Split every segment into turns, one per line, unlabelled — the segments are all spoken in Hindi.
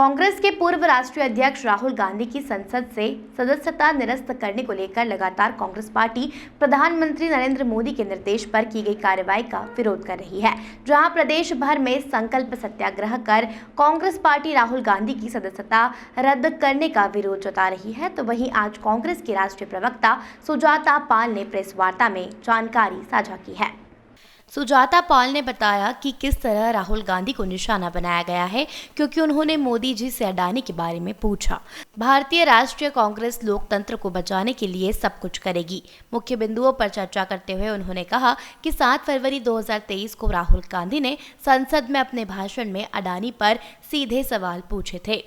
कांग्रेस के पूर्व राष्ट्रीय अध्यक्ष राहुल गांधी की संसद से सदस्यता निरस्त करने को लेकर लगातार कांग्रेस पार्टी प्रधानमंत्री नरेंद्र मोदी के निर्देश पर की गई कार्रवाई का विरोध कर रही है। जहां प्रदेश भर में संकल्प सत्याग्रह कर कांग्रेस पार्टी राहुल गांधी की सदस्यता रद्द करने का विरोध जता रही है, तो वहीं आज कांग्रेस की राष्ट्रीय प्रवक्ता सुजाता पाल ने प्रेस वार्ता में जानकारी साझा की है। सुजाता पाल ने बताया कि किस तरह राहुल गांधी को निशाना बनाया गया है, क्योंकि उन्होंने मोदी जी से अडानी के बारे में पूछा। भारतीय राष्ट्रीय कांग्रेस लोकतंत्र को बचाने के लिए सब कुछ करेगी। मुख्य बिंदुओं पर चर्चा करते हुए उन्होंने कहा कि 7 फरवरी 2023 को राहुल गांधी ने संसद में अपने भाषण में अडानी पर सीधे सवाल पूछे थे।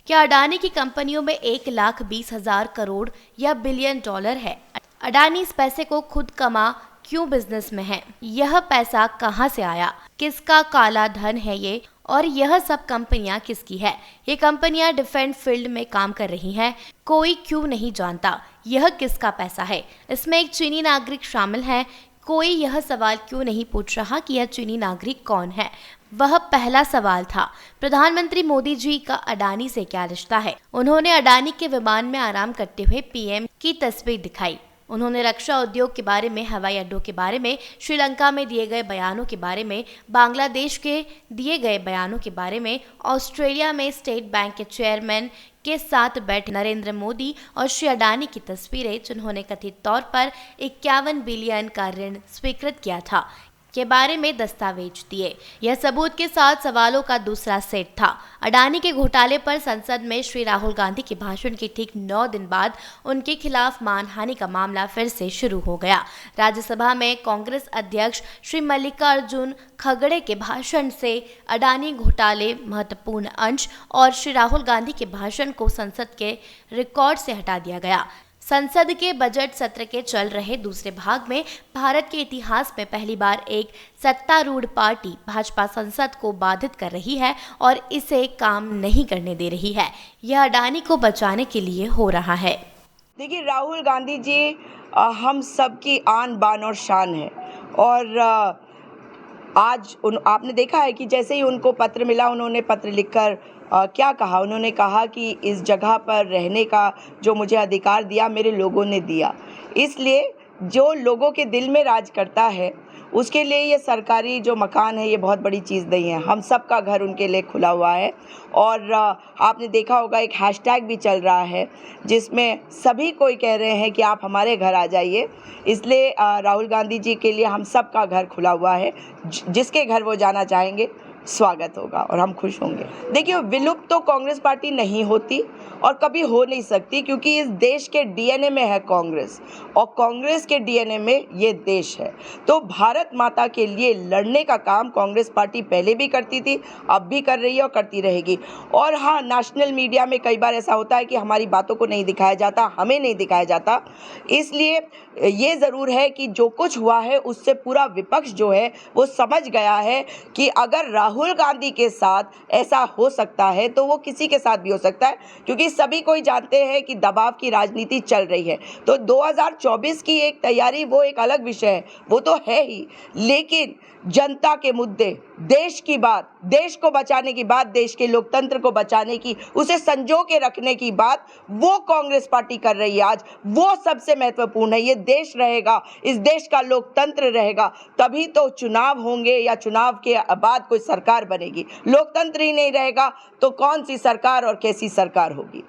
क्या अडानी की कंपनियों में 1,20,000 करोड़ या बिलियन डॉलर है? अडानी इस पैसे को खुद कमा क्यों बिजनेस में है? यह पैसा कहां से आया? किसका काला धन है ये? और यह सब कंपनियां किसकी है? ये कंपनियां डिफेंस फील्ड में काम कर रही हैं। कोई क्यों नहीं जानता यह किसका पैसा है? इसमें एक चीनी नागरिक शामिल है। कोई यह सवाल क्यों नहीं पूछ रहा कि यह चीनी नागरिक कौन है? वह पहला सवाल था। प्रधानमंत्री मोदी जी का अडानी से क्या रिश्ता है? उन्होंने अडानी के विमान में आराम करते हुए पीएम की तस्वीर दिखाई। उन्होंने रक्षा उद्योग के बारे में, हवाई अड्डों के बारे में, श्रीलंका में दिए गए बयानों के बारे में, बांग्लादेश के दिए गए बयानों के बारे में, ऑस्ट्रेलिया में स्टेट बैंक के चेयरमैन के साथ बैठे नरेंद्र मोदी और श्री अडानी की तस्वीरें, जिन्होंने कथित तौर पर 51 बिलियन का ऋण स्वीकृत किया था, के बारे में दस्तावेज दिए। यह सबूत के साथ सवालों का दूसरा सेट था। अडानी के घोटाले पर संसद में श्री राहुल गांधी के भाषण के ठीक 9 दिन बाद उनके खिलाफ मानहानि का मामला फिर से शुरू हो गया। राज्यसभा में कांग्रेस अध्यक्ष श्री मल्लिकार्जुन खड़गे के भाषण से अडानी घोटाले महत्वपूर्ण अंश और श्री राहुल गांधी के भाषण को संसद के रिकॉर्ड से हटा दिया गया। संसद के बजट सत्र के चल रहे दूसरे भाग में भारत के इतिहास में पहली बार एक सत्तारूढ़ पार्टी भाजपा संसद को बाधित कर रही है और इसे काम नहीं करने दे रही है। यह अडानी को बचाने के लिए हो रहा है।
देखिए, राहुल गांधी जी हम सबकी आन बान और शान है और आज आपने देखा है कि जैसे ही उनको पत्र मिला, उन्होंने पत्र लिखकर क्या कहा? उन्होंने कहा कि इस जगह पर रहने का जो मुझे अधिकार दिया, मेरे लोगों ने दिया। इसलिए जो लोगों के दिल में राज करता है उसके लिए ये सरकारी जो मकान है ये बहुत बड़ी चीज़ नहीं है। हम सब का घर उनके लिए खुला हुआ है और आपने देखा होगा एक हैशटैग भी चल रहा है जिसमें सभी कोई कह रहे हैं कि आप हमारे घर आ जाइए। इसलिए राहुल गांधी जी के लिए हम सब का घर खुला हुआ है। जिसके घर वो जाना चाहेंगे स्वागत होगा और हम खुश होंगे। देखिए, विलुप्त तो कांग्रेस पार्टी नहीं होती और कभी हो नहीं सकती, क्योंकि इस देश के डीएनए में है कांग्रेस और कांग्रेस के डीएनए में ये देश है। तो भारत माता के लिए लड़ने का काम कांग्रेस पार्टी पहले भी करती थी, अब भी कर रही है और करती रहेगी। और हाँ, नेशनल मीडिया में कई बार ऐसा होता है कि हमारी बातों को नहीं दिखाया जाता, हमें नहीं दिखाया जाता। इसलिए ये ज़रूर है कि जो कुछ हुआ है उससे पूरा विपक्ष जो है वो समझ गया है कि अगर राहुल गांधी के साथ ऐसा हो सकता है तो वो किसी के साथ भी हो सकता है, क्योंकि सभी कोई जानते हैं कि दबाव की राजनीति चल रही है। तो 2024 की एक तैयारी वो एक अलग विषय है, वो तो है ही, लेकिन जनता के मुद्दे, देश की बात, देश को बचाने की बात, देश के लोकतंत्र को बचाने की, उसे संजो के रखने की बात वो कांग्रेस पार्टी कर रही है आज। वो सबसे महत्वपूर्ण है। ये देश रहेगा, इस देश का लोकतंत्र रहेगा, तभी तो चुनाव होंगे या चुनाव के बाद कोई सरकार बनेगी। लोकतंत्र ही नहीं रहेगा तो कौन सी सरकार और कैसी सरकार होगी।